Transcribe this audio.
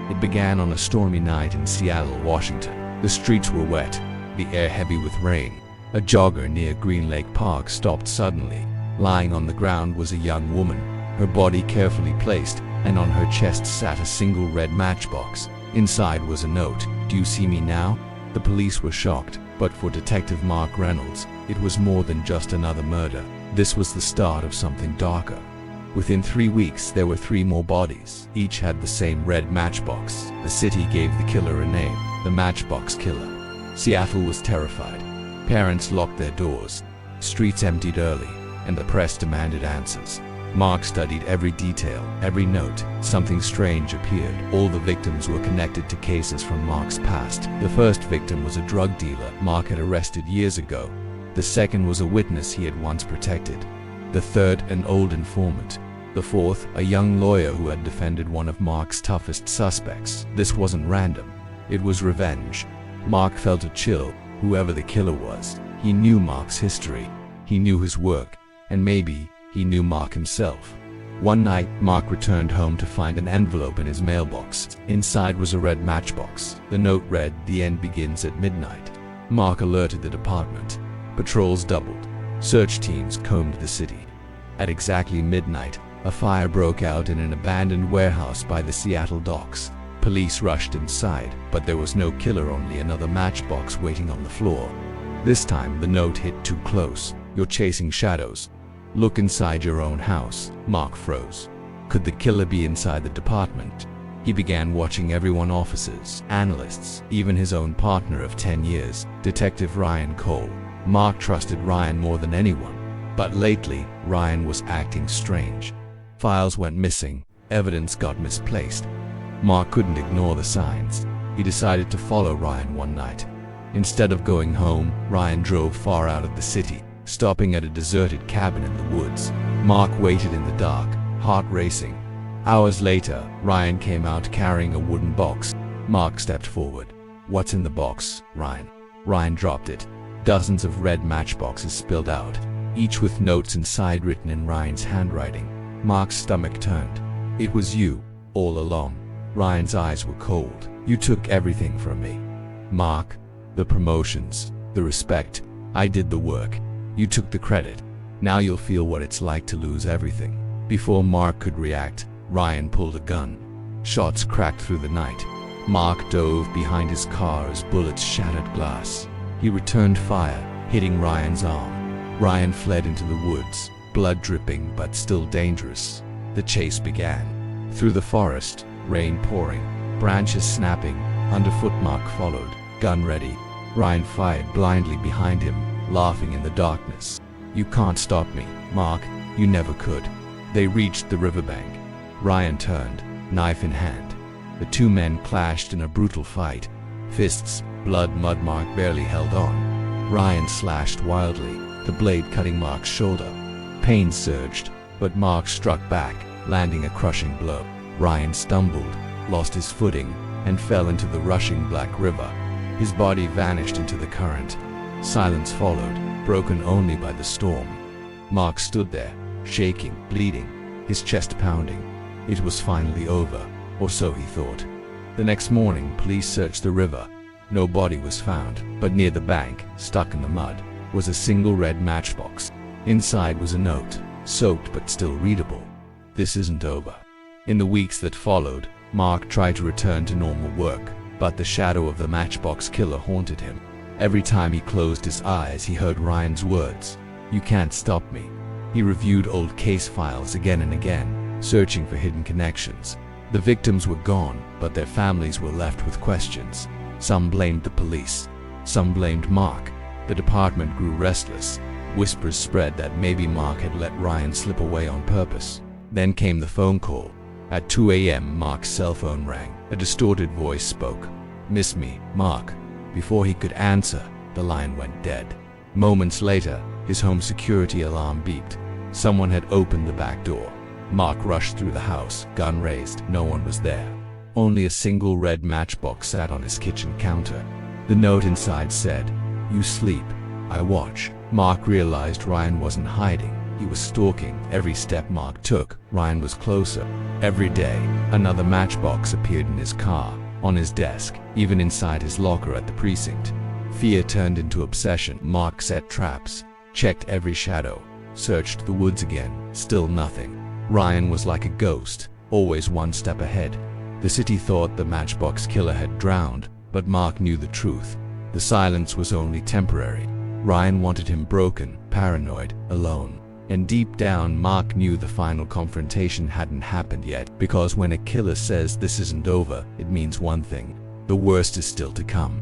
It began on a stormy night in Seattle, Washington. The streets were wet, the air heavy with rain. A jogger near Green Lake Park stopped suddenly. Lying on the ground was a young woman, her body carefully placed, and on her chest sat a single red matchbox. Inside was a note, "Do you see me now?" The police were shocked, but for Detective Mark Reynolds, it was more than just another murder. This was the start of something darker. Within 3 weeks, there were 3 more bodies. Each had the same red matchbox. The city gave the killer a name, the Matchbox Killer. Seattle was terrified. Parents locked their doors. Streets emptied early, and the press demanded answers. Mark studied every detail, every note. Something strange appeared. All the victims were connected to cases from Mark's past. The first victim was a drug dealer Mark had arrested years ago. The second was a witness he had once protected. The third, an old informant. The fourth, a young lawyer who had defended one of Mark's toughest suspects. This wasn't random. It was revenge. Mark felt a chill. Whoever the killer was, he knew Mark's history. He knew his work, and maybe he knew Mark himself. One night, Mark returned home to find an envelope in his mailbox. Inside was a red matchbox. The note read, "The end begins at midnight." Mark alerted the department. Patrols doubled. Search teams combed the city. At exactly midnight, a fire broke out in an abandoned warehouse by the Seattle docks. Police rushed inside, but there was no killer, only another matchbox waiting on the floor. This time, the note hit too close. "You're chasing shadows. Look inside your own house." Mark froze. Could the killer be inside the department? He began watching everyone: officers, analysts, even his own partner of 10 years, Detective Ryan Cole. Mark trusted Ryan more than anyone. But lately, Ryan was acting strange. Files went missing. Evidence got misplaced. Mark couldn't ignore the signs. He decided to follow Ryan one night. Instead of going home, Ryan drove far out of the city, stopping at a deserted cabin in the woods. Mark waited in the dark, heart racing. Hours later, Ryan came out carrying a wooden box. Mark stepped forward. "What's in the box, Ryan?" Ryan dropped it. Dozens of red matchboxes spilled out, each with notes inside written in Ryan's handwriting. Mark's stomach turned. "It was you, all along." Ryan's eyes were cold. "You took everything from me, Mark. The promotions, the respect. I did the work. You took the credit. Now you'll feel what it's like to lose everything." Before Mark could react, Ryan pulled a gun. Shots cracked through the night. Mark dove behind his car as bullets shattered glass. He returned fire, hitting Ryan's arm. Ryan fled into the woods, blood dripping but still dangerous. The chase began. Through the forest, rain pouring, branches snapping. Underfoot, Mark followed, gun ready. Ryan fired blindly behind him, laughing in the darkness. "You can't stop me, Mark. You never could." They reached the riverbank. Ryan turned, knife in hand. The two men clashed in a brutal fight. Fists, blood, mud. Mark barely held on. Ryan slashed wildly, the blade cutting Mark's shoulder. Pain surged, but Mark struck back, landing a crushing blow. Ryan stumbled, lost his footing, and fell into the rushing black river. His body vanished into the current. Silence followed, broken only by the storm. Mark stood there, shaking, bleeding, his chest pounding. It was finally over, or so he thought. The next morning, police searched the river. No body was found, but near the bank, stuck in the mud, was a single red matchbox. Inside was a note, soaked but still readable. "This isn't over." In the weeks that followed, Mark tried to return to normal work, but the shadow of the Matchbox Killer haunted him. Every time he closed his eyes, he heard Ryan's words, "You can't stop me." He reviewed old case files again and again, searching for hidden connections. The victims were gone, but their families were left with questions. Some blamed the police. Some blamed Mark. The department grew restless. Whispers spread that maybe Mark had let Ryan slip away on purpose. Then came the phone call. At 2 a.m., Mark's cell phone rang. A distorted voice spoke. "Miss me, Mark?" Before he could answer, the line went dead. Moments later, his home security alarm beeped. Someone had opened the back door. Mark rushed through the house, gun raised. No one was there. Only a single red matchbox sat on his kitchen counter. The note inside said, "You sleep, I watch." Mark realized Ryan wasn't hiding. He was stalking. Every step Mark took, Ryan was closer. Every day, another matchbox appeared in his car, on his desk, even inside his locker at the precinct. Fear turned into obsession. Mark set traps, checked every shadow, searched the woods again. Still nothing. Ryan was like a ghost, always one step ahead. The city thought the Matchbox Killer had drowned, but Mark knew the truth. The silence was only temporary. Ryan wanted him broken, paranoid, alone. And deep down, Mark knew the final confrontation hadn't happened yet, because when a killer says this isn't over, it means one thing: the worst is still to come.